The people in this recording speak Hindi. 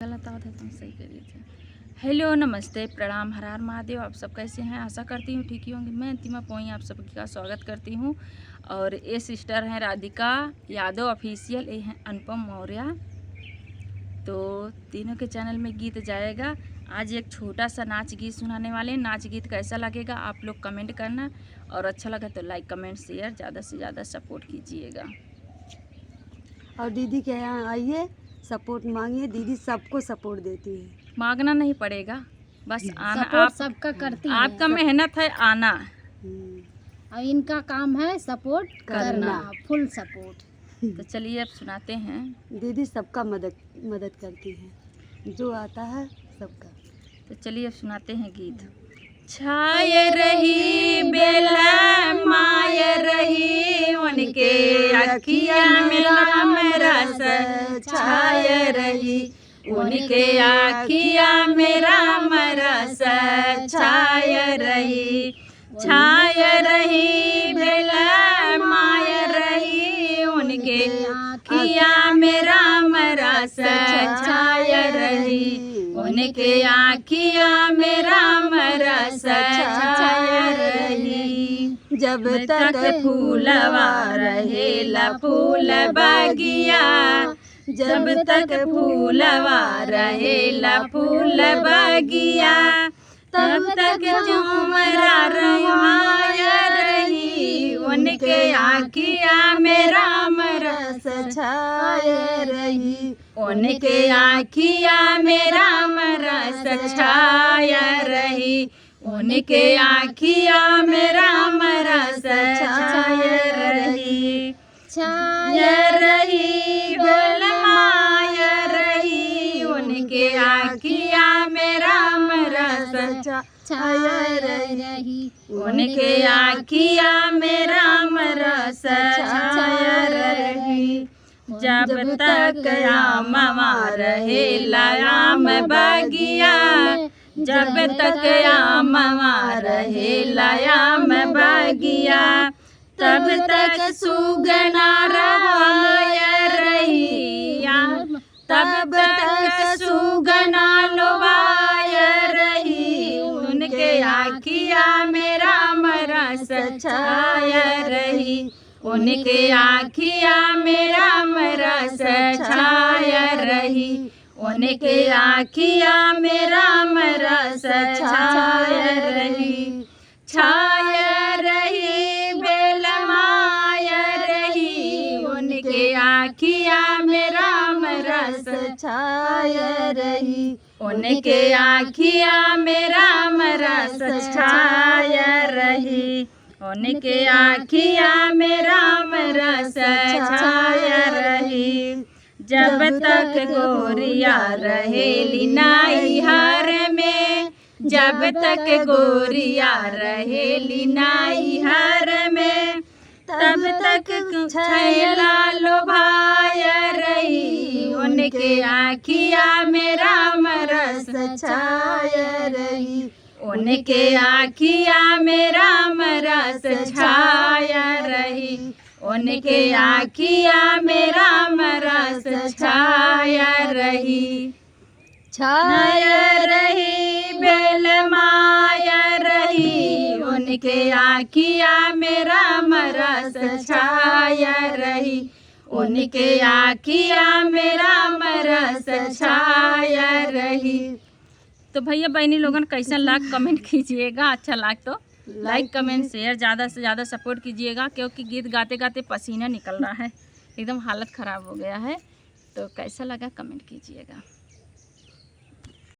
गलत आवाज़ है तुम सही करिए थे। हेलो नमस्ते प्रणाम हर हर महादेव। आप सब कैसे हैं? आशा करती हूँ ठीक ही होंगे। मैं अंतिमा पोई आप सबका स्वागत करती हूँ। और ये सिस्टर हैं राधिका यादव ऑफिशियल, ये हैं अनुपम मौर्य। तो तीनों के चैनल में गीत जाएगा। आज एक छोटा सा नाच गीत सुनाने वाले हैं। नाच गीत कैसा लगेगा आप लोग कमेंट करना, और अच्छा लगा तो लाइक कमेंट शेयर ज़्यादा से ज़्यादा सपोर्ट कीजिएगा। और दीदी के यहाँ आइए, सपोर्ट मांगिए। दीदी सबको सपोर्ट देती है, मांगना नहीं पड़ेगा, बस आना। आप सबका करती है। आपका मेहनत है आना, और इनका काम है सपोर्ट करना, फुल सपोर्ट। तो चलिए अब सुनाते हैं। दीदी सबका मदद करती है, जो आता है सबका। तो चलिए अब सुनाते हैं गीत। छाय रही बेला माय रही उनके अखिया में राम रस, छाय रही उनके अखिया में राम रस, छाय रही। छाय रही बेला माय रही उनके अखिया में राम रस, छाय रही उनके आँखिया में राम रस, छाय रही। जब तक फूलवा रहेला फूल बगिया, जब तक फूलवा रहेला फूल बगिया, तब तक झूमरा रमाया रही उनके आँखिया में राम रस, छाय रही उनके आँखिया में राम रस, छाय रही उनके आँखिया में राम रस, छाय रही। छाय रही बेलमाय रही उनके आँखिया में राम रस, छाय रही उनके आँखिया में राम रस, छाय रही। जब तक आमवा रहेला आम बगिया, जब तक आमवा रहेला आम बगिया, तब तक सुगना रवाय रही, तब तक सुगना लोवाय रही उनके आँखिया में राम रस, छाय रही उनके आँखिया में राम रस, छाय रही उनके आँखिया में राम रस, छाय रही। छाय रही बेलमाय रही उनके आँखिया में राम रस, छाय रही उनके आँखिया में राम रस, छाय रही उनके आँखिया में राम रस, छाय रही। जब तक गोरिया रहेली नैहर में, जब तक गोरिया रहेली नैहर में, तब तक छैला लोभाय रही उनके आँखिया में राम रस, छाय रही उनके आँखिया में राम रस, छाय रही उनके आँखिया में राम रस, छाय रही। छाय रही बेलमाय रही उनके आँखिया में राम रस, छाय रही उनके आँखिया में राम रस, छाय रही। तो भैया बहनी लोगन कैसा लाग कमेंट कीजिएगा। अच्छा लाग तो लाइक कमेंट शेयर ज़्यादा से ज़्यादा सपोर्ट कीजिएगा, क्योंकि गीत गाते गाते पसीना निकल रहा है, एकदम हालत ख़राब हो गया है। तो कैसा लगा कमेंट कीजिएगा।